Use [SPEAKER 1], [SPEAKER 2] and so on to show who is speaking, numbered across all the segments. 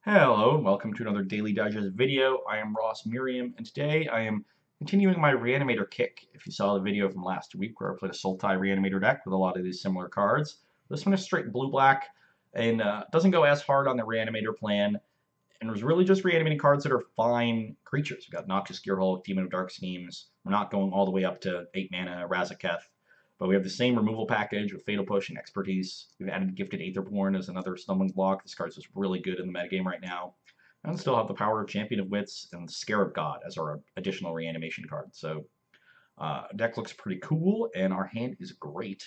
[SPEAKER 1] Hello and welcome to another Daily Digest video. I am Ross Merriam, and today I am continuing my reanimator kick. If you saw the video from last week where I played a Sultai reanimator deck with a lot of these similar cards, this one is straight blue-black and doesn't go as hard on the reanimator plan, and was really just reanimating cards that are fine creatures. We've got Noxious Gearhulk, Demon of Dark Schemes. We're not going all the way up to 8 mana Razaketh, but we have the same removal package with Fatal Push and Expertise. We've added Gifted Aetherborn as another stumbling block. This card's just really good in the metagame right now. And still have the power of Champion of Wits and Scarab God as our additional reanimation card. So deck looks pretty cool, and our hand is great.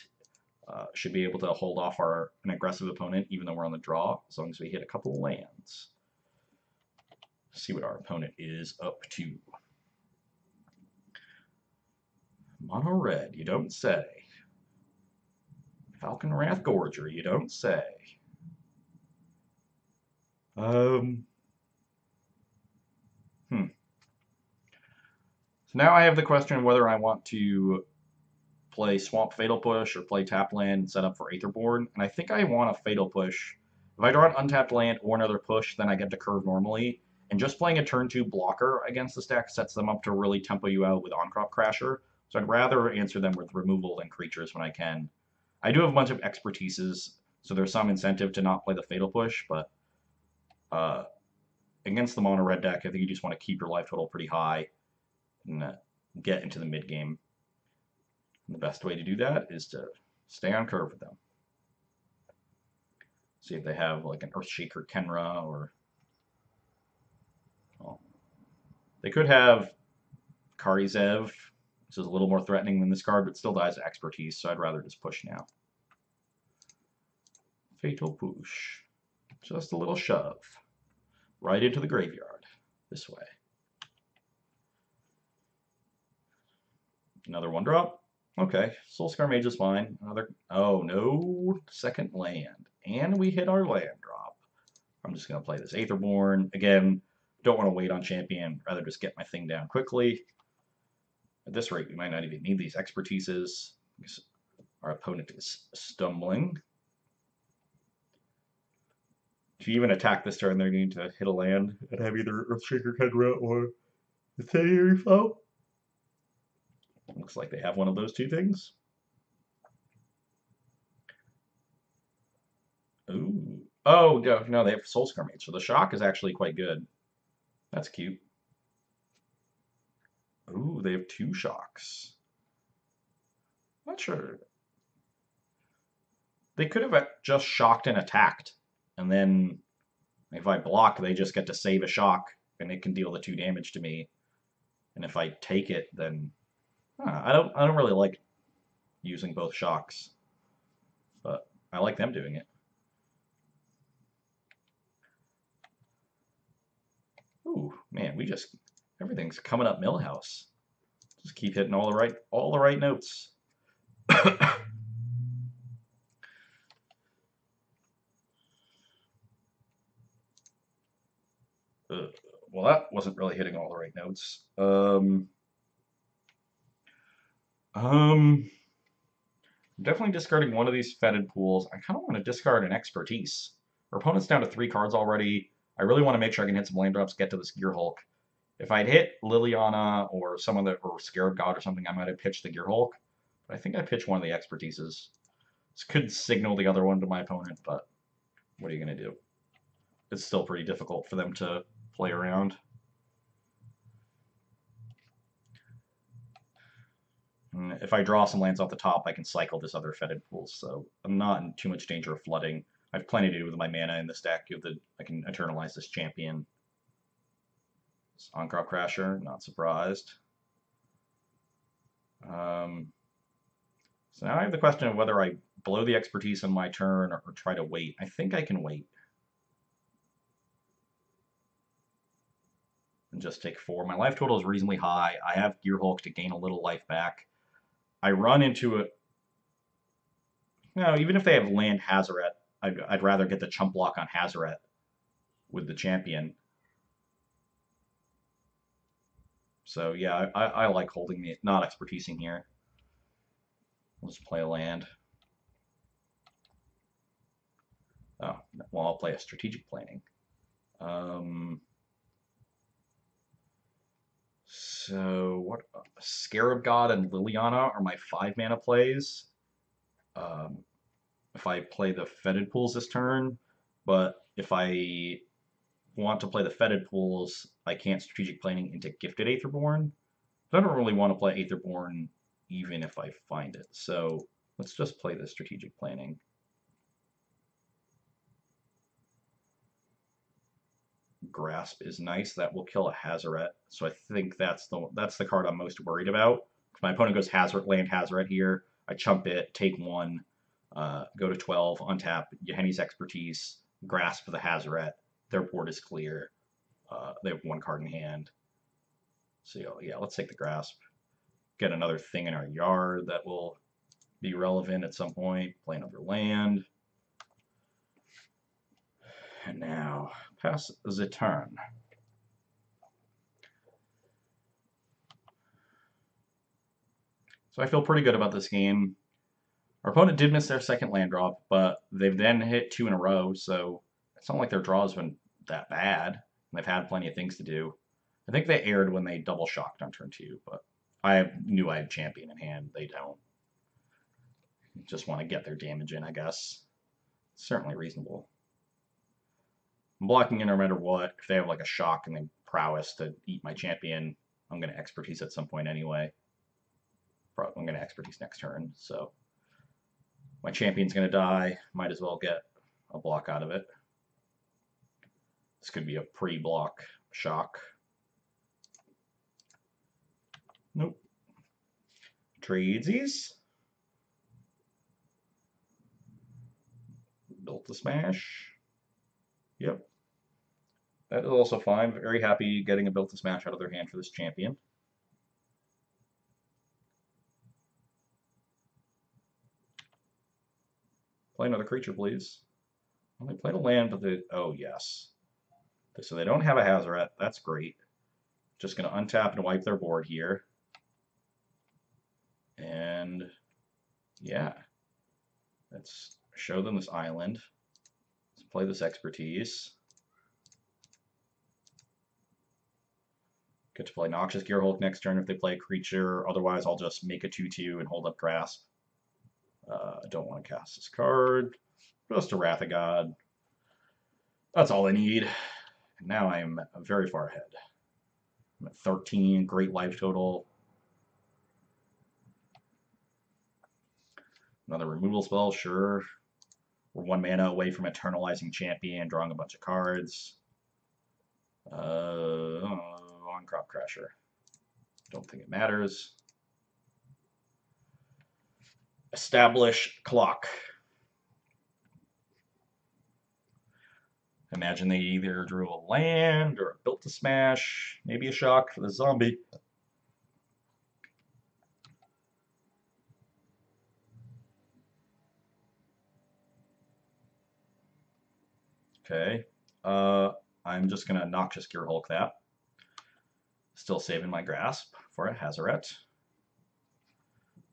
[SPEAKER 1] Should be able to hold off an aggressive opponent even though we're on the draw, as long as we hit a couple of lands. See what our opponent is up to. Mono red, you don't say. Falcon Wrath Gorger, you don't say. So now I have the question of whether I want to play Swamp Fatal Push or play Tap Land and set up for Aetherborn, and I think I want a Fatal Push. If I draw an untapped land or another push, then I get to curve normally, and just playing a turn 2 blocker against the stack sets them up to really tempo you out with On-Crop Crasher, so I'd rather answer them with removal than creatures when I can. I do have a bunch of expertises, so there's some incentive to not play the Fatal Push, but against the mono red deck, I think you just want to keep your life total pretty high and get into the mid game. And the best way to do that is to stay on curve with them. See if they have like an Earthshaker Kenra, or well, they could have Karizev. This is a little more threatening than this card, but still dies of expertise, so I'd rather just push now. Fatal Push. Just a little shove. Right into the graveyard. This way. Another 1-drop. Okay, Soulscar Mage is fine. Another. Oh no, second land. And we hit our land drop. I'm just going to play this Aetherborn. Again, don't want to wait on champion. Rather just get my thing down quickly. At this rate, we might not even need these expertises, because our opponent is stumbling. If you even attack this turn, they're going to hit a land and have either Earthshaker Kendra or Incendiary Foe. Looks like they have one of those two things. Ooh. Oh, no, they have Soulscar Mage, so the shock is actually quite good. That's cute. Ooh, they have 2 shocks. Not sure. They could have just shocked and attacked, and then if I block, they just get to save a shock, and it can deal the 2 damage to me. And if I take it, then I don't really like using both shocks, but I like them doing it. Ooh, man, everything's coming up Millhouse. Just keep hitting all the right notes. Well, that wasn't really hitting all the right notes. I'm definitely discarding one of these fetid pools. I kind of want to discard an expertise. Our opponent's down to 3 cards already. I really want to make sure I can hit some land drops, get to this Gearhulk. If I'd hit Liliana or or Scarab God or something, I might have pitched the Gearhulk. But I think I pitched one of the expertises. This could signal the other one to my opponent, but what are you going to do? It's still pretty difficult for them to play around. And if I draw some lands off the top, I can cycle this other fetid pool, so I'm not in too much danger of flooding. I have plenty to do with my mana in this deck. I can eternalize this champion. This On-Crop Crasher, not surprised. So now I have the question of whether I blow the expertise on my turn or try to wait. I think I can wait. And just take 4. My life total is reasonably high. I have Gearhulk to gain a little life back. I run into it. No, even if they have land Hazoret, I'd rather get the chump block on Hazoret with the champion. So yeah, I like holding not expertising here. We'll just play a land. Oh, well, I'll play a strategic planning. So what? Scarab God and Liliana are my 5-mana plays. Um, if I play the Fetid Pools this turn, but if I want to play the Fetid Pools, I can't strategic planning into Gifted Aetherborn. But I don't really want to play Aetherborn even if I find it. So let's just play the strategic planning. Grasp is nice. That will kill a Hazoret. So I think that's the card I'm most worried about. If my opponent goes land Hazoret here, I chump it, take 1, go to 12, untap Yahenni's Expertise, grasp the Hazoret. Their board is clear. They have 1 card in hand. So yeah, let's take the grasp. Get another thing in our yard that will be relevant at some point. Play another land. And now pass the turn. So I feel pretty good about this game. Our opponent did miss their second land drop, but they've then hit 2 in a row, so it's not like their draw has been that bad. They've had plenty of things to do. I think they aired when they double shocked on turn 2, but I knew I had champion in hand. They don't. Just want to get their damage in, I guess. Certainly reasonable. I'm blocking in no matter what. If they have like a shock and then prowess to eat my champion, I'm going to expertise at some point anyway. Probably I'm going to expertise next turn, so my champion's going to die. Might as well get a block out of it. This could be a pre-block shock. Nope. Tradesies. Built to smash. Yep. That is also fine. Very happy getting a built to smash out of their hand for this champion. Play another creature, please. Well, they played a land, but they... Oh, yes. So they don't have a Hazoret. That's great. Just going to untap and wipe their board here. And, yeah. Let's show them this island. Let's play this expertise. Get to play Noxious Gearhulk next turn if they play a creature. Otherwise, I'll just make a 2/2 and hold up Grasp. I don't want to cast this card. Just a Wrath of God. That's all I need. And now I'm very far ahead. I'm at 13, great life total. Another removal spell, sure. We're 1 mana away from Eternalizing Champion, drawing a bunch of cards. On Crop Crasher. Don't think it matters. Establish clock. Imagine they either drew a land or a built to smash, maybe a shock for the zombie. Okay. I'm just going to Noxious Gearhulk that. Still saving my grasp for a Hazoret.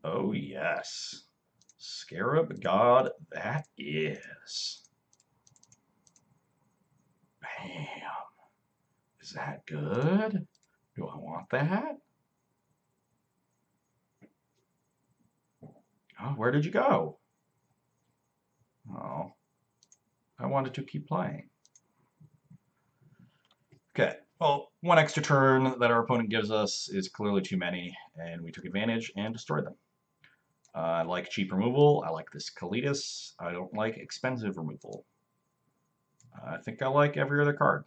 [SPEAKER 1] Oh, yes. Scarab God, that is. Bam. Is that good? Do I want that? Oh, where did you go? Oh, I wanted to keep playing. Okay, well, 1 extra turn that our opponent gives us is clearly too many, and we took advantage and destroyed them. I like cheap removal. I like this Kalitas. I don't like expensive removal. I think I like every other card.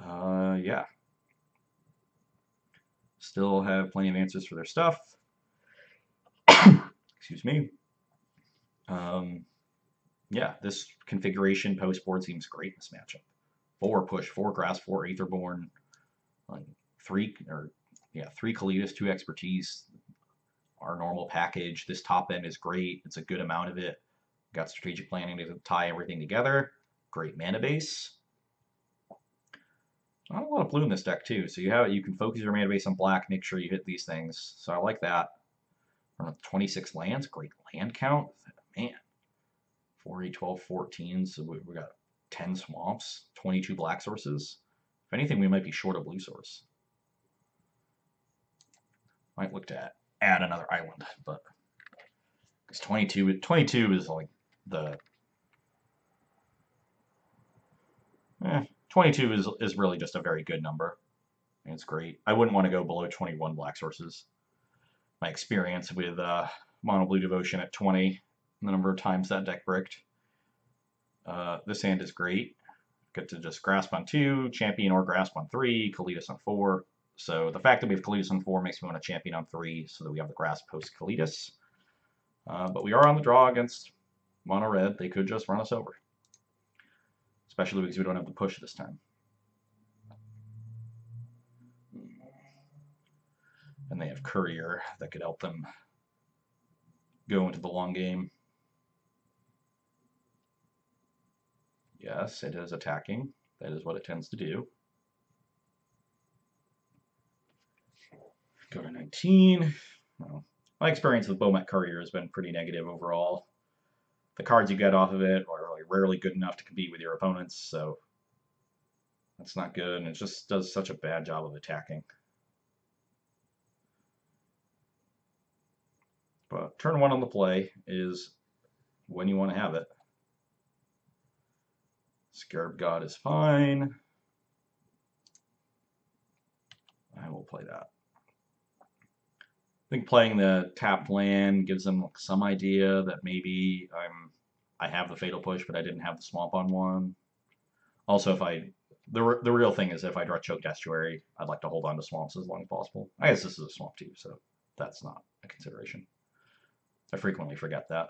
[SPEAKER 1] Yeah. Still have plenty of answers for their stuff. Excuse me. Yeah, this configuration post-board seems great in this matchup. 4 push, 4 grass, 4 Aetherborn, like 3 Kalitas, 2 expertise. Our normal package. This top end is great. It's a good amount of it. Got strategic planning to tie everything together. Great mana base. Not a lot of blue in this deck too, so you can focus your mana base on black, make sure you hit these things. So I like that. 26 lands, great land count. Man, 4, 8, 12, 14. So we got 10 swamps, 22 black sources. If anything, we might be short a blue source. Might look to add another island, but because 22 is like the 22 is really just a very good number. It's great. I wouldn't want to go below 21 black sources. My experience with Mono Blue Devotion at 20, the number of times that deck bricked. This hand is great. Get to just grasp on 2, champion or grasp on 3, Kalitas on 4. So the fact that we have Kalitas on 4 makes me want to champion on 3 so that we have the grasp post Kalitas. But we are on the draw against Mono Red. They could just run us over. Especially because we don't have the push this time. And they have Courier that could help them go into the long game. Yes, it is attacking. That is what it tends to do. Go to 19. Well, my experience with Bomet Courier has been pretty negative overall. The cards you get off of it are really rarely good enough to compete with your opponents, so that's not good, and it just does such a bad job of attacking. But turn 1 on the play is when you want to have it. Scarab God is fine. I will play that. I think playing the tapped land gives them some idea that maybe I have the Fatal Push, but I didn't have the Swamp on one. Also, if the real thing is if I draw Choked Estuary, I'd like to hold on to swamps as long as possible. I guess this is a swamp too, so that's not a consideration. I frequently forget that.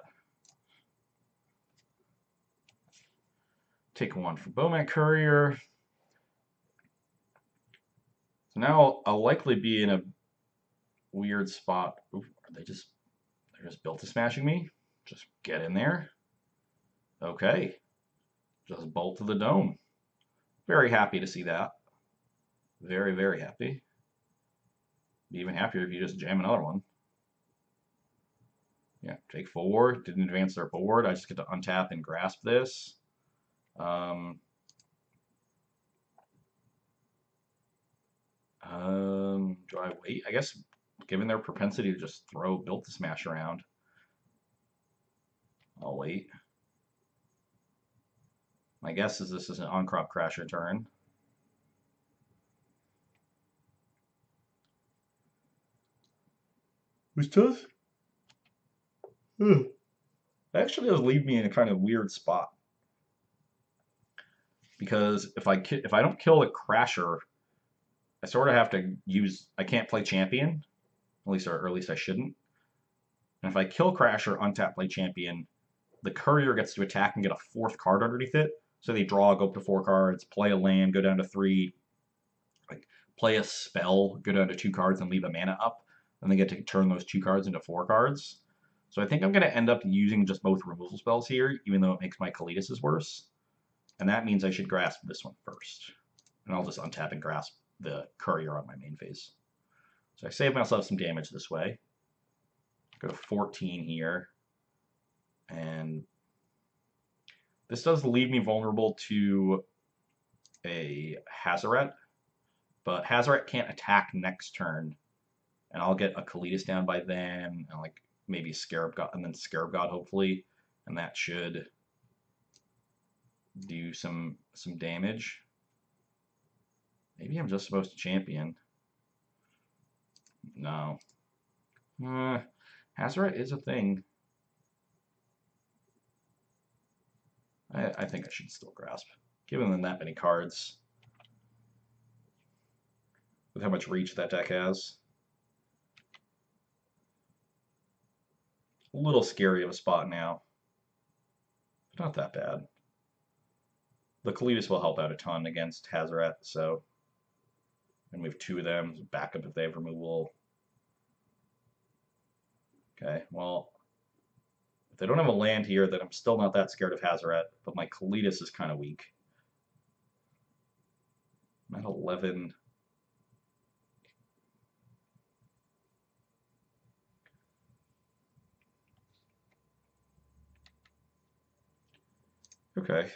[SPEAKER 1] Take 1 for Bomet Courier. So now I'll likely be in a weird spot. Ooh, they're just built to smashing me. Just get in there. Okay. Just bolt to the dome. Very happy to see that. Very, very happy. Be even happier if you just jam another one. Yeah, take 4. Didn't advance their board. I just get to untap and grasp this. Do I wait? I guess given their propensity to just throw Built to Smash around, I'll wait. My guess is this is an on-crop Crasher turn. Which does? That actually does leave me in a kind of weird spot. Because if I don't kill the Crasher, I sort of have to use. I can't play Champion, or at least I shouldn't. And if I kill Crasher, untap, play Champion, the Courier gets to attack and get a 4th card underneath it. So they draw, go up to 4 cards, play a land, go down to 3, like play a spell, go down to 2 cards, and leave a mana up. And they get to turn those 2 cards into 4 cards. So I think I'm going to end up using just both removal spells here, even though it makes my Kalitas worse. And that means I should grasp this one first. And I'll just untap and grasp the Courier on my main phase. So I save myself some damage this way. Go to 14 here. And this does leave me vulnerable to a Hazoret. But Hazoret can't attack next turn. And I'll get a Kalitas down by then. And like maybe Scarab God, and then Scarab God hopefully. And that should do some damage. Maybe I'm just supposed to champion. No. Hazoret is a thing. I think I should still grasp. Given them that many cards. With how much reach that deck has. A little scary of a spot now. But not that bad. The Kalitas will help out a ton against Hazoret, so. And we have 2 of them. Backup if they have removal. Okay, well. If they don't have a land here, then I'm still not that scared of Hazoret, but my Kalitas is kind of weak. I'm at 11. Okay,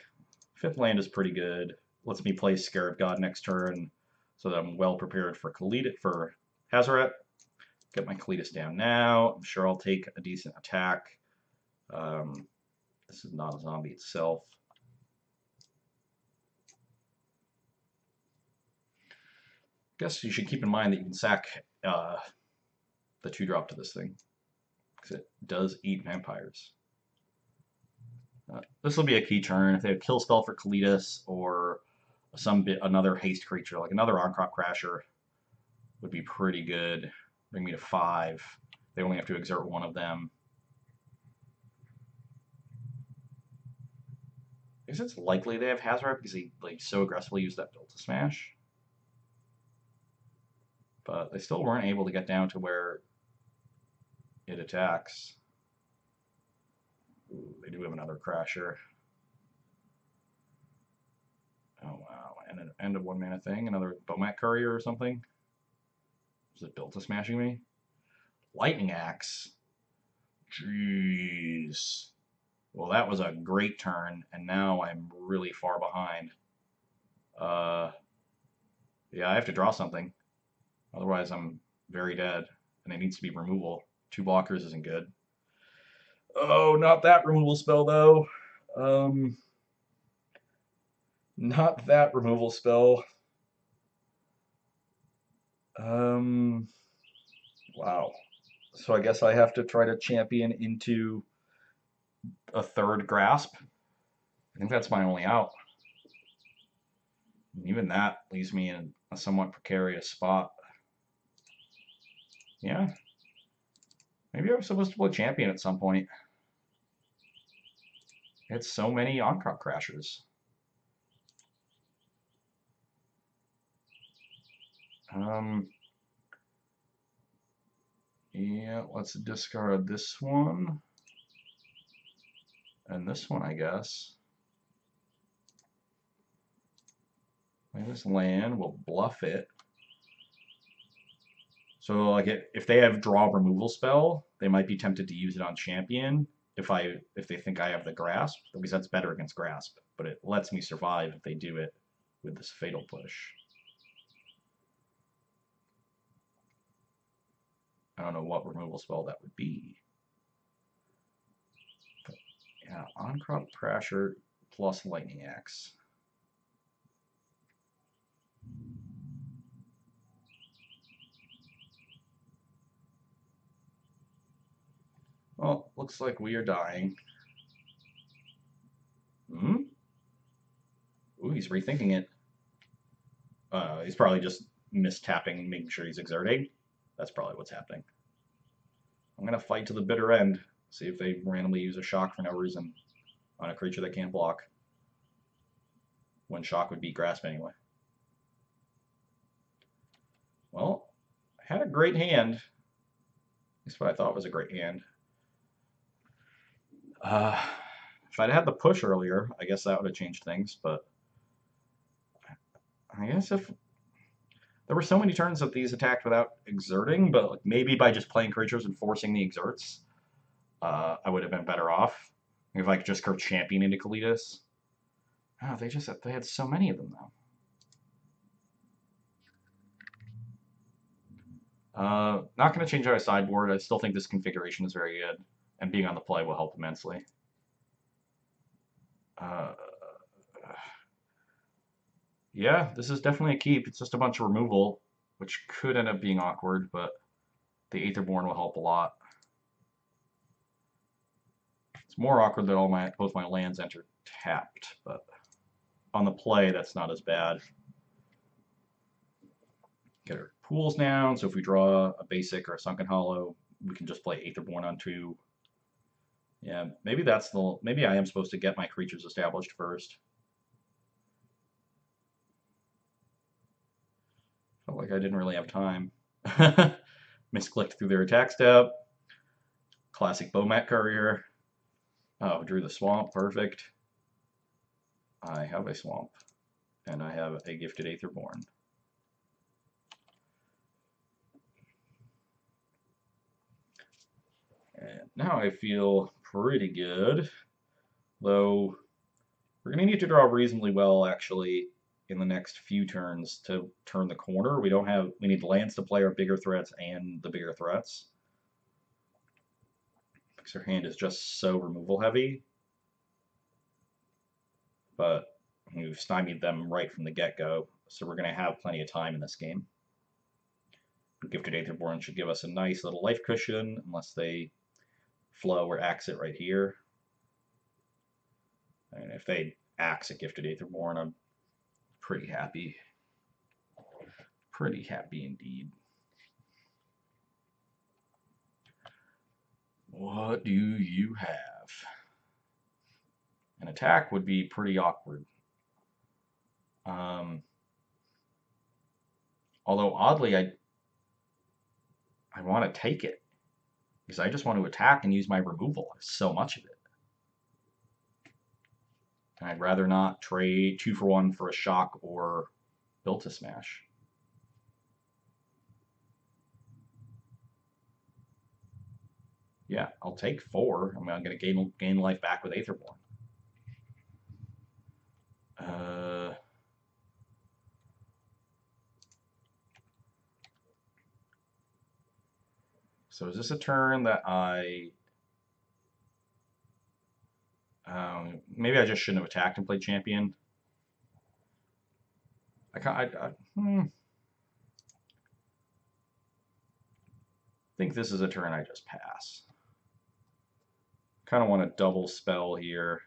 [SPEAKER 1] Fifth land is pretty good. Lets me play Scarab God next turn, so that I'm well prepared for Hazoret. Get my Kalitas down now. I'm sure I'll take a decent attack. This is not a zombie itself. Guess you should keep in mind that you can sack the 2-drop to this thing, because it does eat vampires. This will be a key turn. If they have kill spell for Kalitas or another haste creature, like another on-crop crasher, would be pretty good. Bring me to 5. They only have to exert one of them. I guess it's likely they have Hazoret because they so aggressively use that build to smash. But they still weren't able to get down to where it attacks. Ooh, they do have another crasher. Oh wow, and an end of 1 mana thing, another Bomat Courier or something. Is it built to smashing me? Lightning Axe. Jeez. Well, that was a great turn, and now I'm really far behind. Yeah, I have to draw something. Otherwise, I'm very dead, and it needs to be removal. 2 blockers isn't good. Oh, not that removal spell, though. Not that removal spell. Wow. So I guess I have to try to champion into a 3rd grasp. I think that's my only out. And even that leaves me in a somewhat precarious spot. Yeah. Maybe I was supposed to play champion at some point. It's so many on-crop crashers. Yeah, let's discard this one. And this one, I guess. Play this land, we'll bluff it. So like if they have draw removal spell, they might be tempted to use it on champion if they think I have the grasp, because that's better against grasp, but it lets me survive if they do it with this fatal push. I don't know what removal spell that would be. But yeah, on-crop crasher plus lightning axe. Well, looks like we are dying. Hmm? Ooh, he's rethinking it. He's probably just mistapping, making sure he's exerting. That's probably what's happening. I'm going to fight to the bitter end. See if they randomly use a shock for no reason on a creature that can't block. When shock would beat grasp anyway. Well, I had a great hand. That's what I thought was a great hand. If I'd had the push earlier, I guess that would have changed things, but I guess if there were so many turns that these attacked without exerting, but like maybe by just playing creatures and forcing the exerts, I would have been better off. If I could just go champion into Kalitas. Oh, they had so many of them though. Not going to change our sideboard. I still think this configuration is very good, and being on the play will help immensely. Yeah, this is definitely a keep. It's just a bunch of removal, which could end up being awkward, but the Aetherborn will help a lot. It's more awkward that both my lands enter tapped, but on the play, that's not as bad. Get our pools down, so if we draw a basic or a Sunken Hollow, we can just play Aetherborn on 2. Yeah, maybe I am supposed to get my creatures established first. Felt like I didn't really have time. Misclicked through their attack step. Classic Bomat Courier. Oh, drew the swamp. Perfect. I have a swamp. And I have a gifted Aetherborn. And now I feel pretty good. Though, We're going to need to draw reasonably well, actually, in the next few turns to turn the corner. We need lands to play our bigger threats and the bigger threats. Because our hand is just so removal heavy. But we've stymied them right from the get-go, so we're going to have plenty of time in this game. Gifted Aetherborn should give us a nice little life cushion, unless they flow or axe it right here. And if they axe a Gifted Aetherborn, I'm pretty happy. Pretty happy indeed. What do you have? An attack would be pretty awkward. Although oddly, I want to take it because I just want to attack and use my removal. So much of it. And I'd rather not trade 2-for-1 for a shock or built to smash. Yeah, I'll take 4. I'm going to gain life back with Aetherborn. So is this a turn that maybe I just shouldn't have attacked and played champion. I think this is a turn I just pass. Kind of want to double spell here.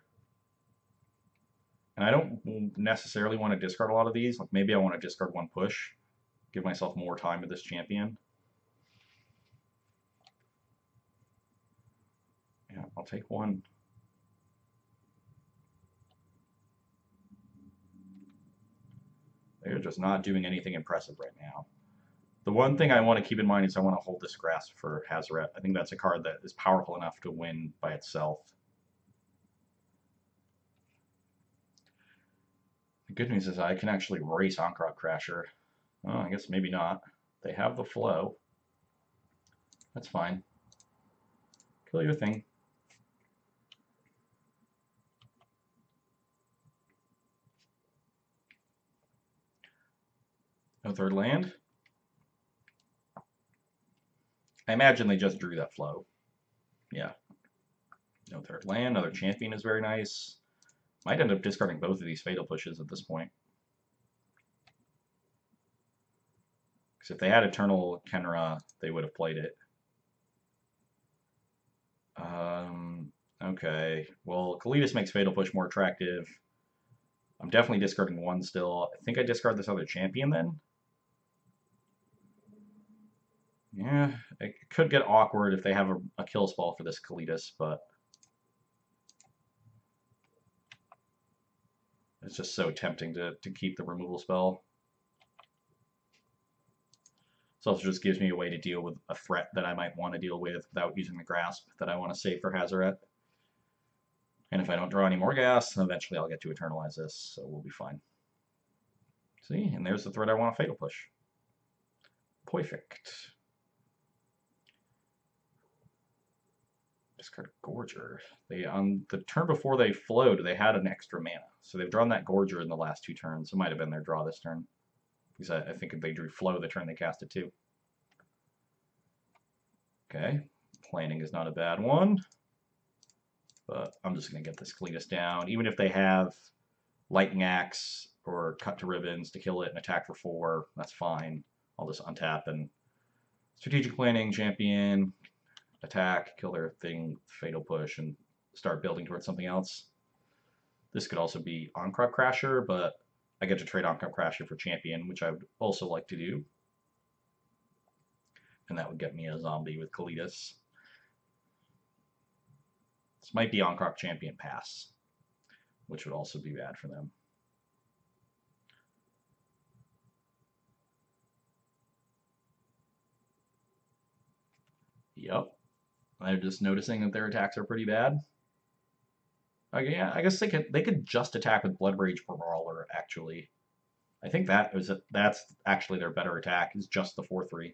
[SPEAKER 1] And I don't necessarily want to discard a lot of these. Like maybe I want to discard 1 push, give myself more time with this champion. Yeah, I'll take 1. They're just not doing anything impressive right now. The one thing I want to keep in mind is I want to hold this grasp for Hazoret. I think that's a card that is powerful enough to win by itself. The good news is I can actually race Ankh-Ra Crasher. Oh, I guess maybe not. They have the flow. That's fine. Kill your thing. No third land. I imagine they just drew that flow. Yeah. No third land. Another champion is very nice. Might end up discarding both of these fatal pushes at this point. Because if they had Eternal Kenra, they would have played it. Okay. Well, Kalitas makes fatal push more attractive. I'm definitely discarding 1 still. I think I discard this other champion then. Yeah, it could get awkward if they have a kill spell for this Kalitas, but it's just so tempting to keep the removal spell. This also just gives me a way to deal with a threat that I might want to deal with without using the grasp that I want to save for Hazoret. And if I don't draw any more gas, then eventually I'll get to eternalize this, so we'll be fine. See, and there's the threat I want to fatal push. Perfect. Discard Gorger. They on the turn before they flowed, they had an extra mana, so they've drawn that Gorger in the last 2 turns. It might have been their draw this turn, because I think if they drew flow the turn they cast it too. Okay, planning is not a bad one, but I'm just going to get this Kalitas down. Even if they have Lightning Axe or Cut to Ribbons to kill it and attack for 4, that's fine. I'll just untap and strategic planning, champion, attack, kill their thing, fatal push, and start building towards something else. This could also be Ankh-Ra Crasher, but I get to trade Ankh-Ra Crasher for champion, which I would also like to do. And that would get me a zombie with Kalitas. This might be Ankh-Ra Champion Pass, which would also be bad for them. Yep. They're just noticing that their attacks are pretty bad. Okay, yeah, I guess they could just attack with Blood Rage Brawler, actually. I think that's actually their better attack, is just the 4/3.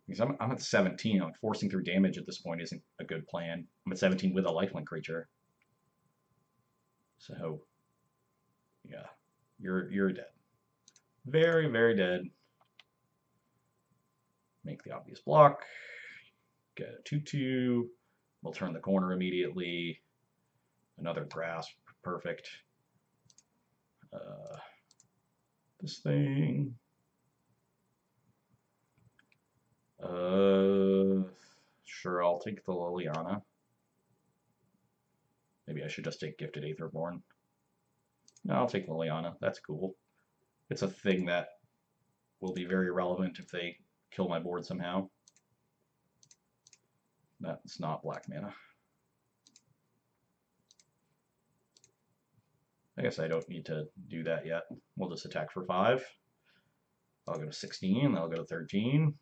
[SPEAKER 1] Because I'm at 17, forcing through damage at this point isn't a good plan. I'm at 17 with a lifelink creature. So, yeah, you're dead. Very, very dead. Make the obvious block. Get a 2/2. We'll turn the corner immediately. Another grasp. Perfect. This thing. Sure, I'll take the Liliana. Maybe I should just take Gifted Aetherborn. No, I'll take Liliana. That's cool. It's a thing that will be very relevant if they kill my board somehow. That's not black mana. I guess I don't need to do that yet. We'll just attack for 5. I'll go to 16, I'll go to 13.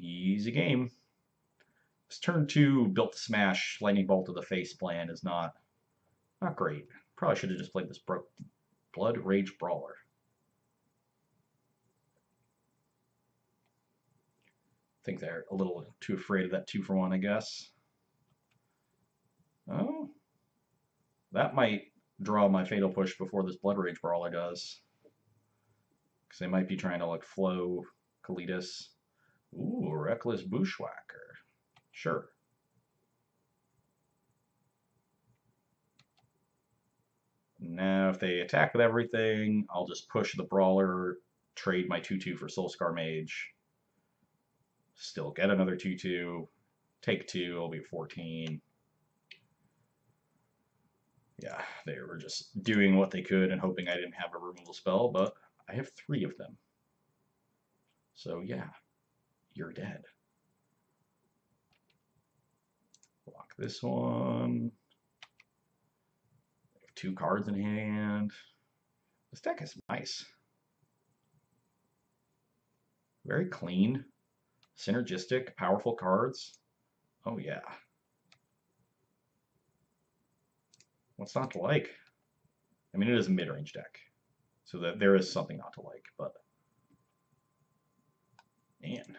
[SPEAKER 1] Easy game. This turn 2 built to smash Lightning Bolt to the face plan is not great. Probably should have just played this Blood Rage Brawler. I think they're a little too afraid of that 2-for-1, I guess. Oh, that might draw my Fatal Push before this Blood Rage Brawler does. Because they might be trying to like flow Kalitas. Ooh, Reckless Bushwhacker. Sure. Now if they attack with everything, I'll just push the Brawler, trade my 2/2 for Soulscar Mage. Still get another 2/2. Take 2, it'll be 14. Yeah, they were just doing what they could and hoping I didn't have a removal spell, but I have 3 of them. So yeah, you're dead. Block this one. I have 2 cards in hand. This deck is nice. Very clean, synergistic, powerful cards. Oh yeah. What's not to like? I mean, it is a mid-range deck, so that there is something not to like, but man.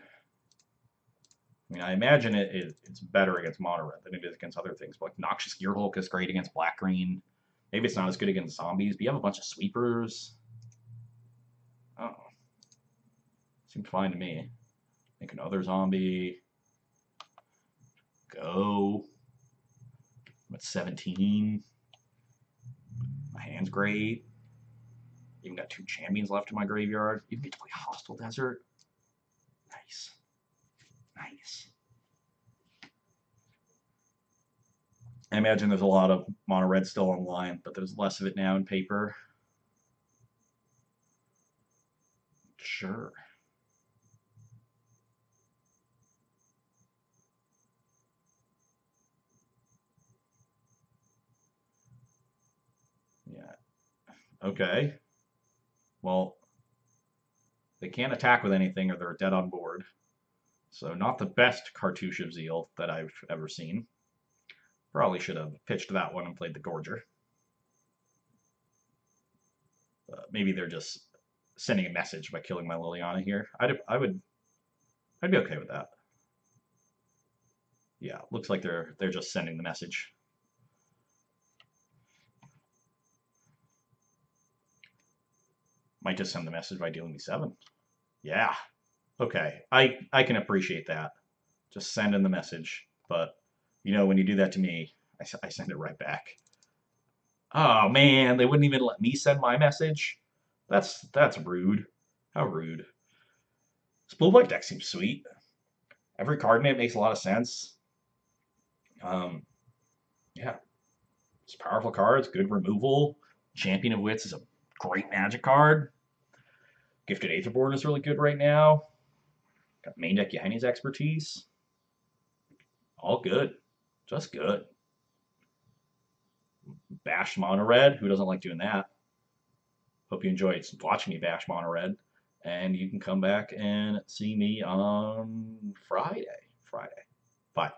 [SPEAKER 1] I mean, I imagine it's better against mono red than it is against other things. But like Noxious Gearhulk is great against black-green. Maybe it's not as good against zombies, but you have a bunch of sweepers. Oh. Seemed fine to me. Make another zombie. Go. I'm at 17. My hand's great. Even got 2 champions left in my graveyard. Even get to play Hostile Desert. Nice. Nice. I imagine there's a lot of mono red still online, but there's less of it now in paper. Sure. Yeah. Okay. Well, they can't attack with anything or they're dead on board. So not the best cartouche of Zeal that I've ever seen. Probably should have pitched that one and played the Gorger. Maybe they're just sending a message by killing my Liliana here. I'd be okay with that. Yeah, looks like they're just sending the message. Might just send the message by dealing me 7. Yeah. Okay. I can appreciate that. Just send in the message. But, you know, when you do that to me, I send it right back. Oh, man. They wouldn't even let me send my message? That's rude. How rude. This blue black deck seems sweet. Every card name makes a lot of sense. Yeah. It's powerful cards, good removal. Champion of Wits is a great magic card. Gifted Aetherborn is really good right now. Got main deck Yahaini's Expertise. All good. Just good. Bash Mono Red. Who doesn't like doing that? Hope you enjoyed watching me bash Mono Red. And you can come back and see me on Friday. Bye.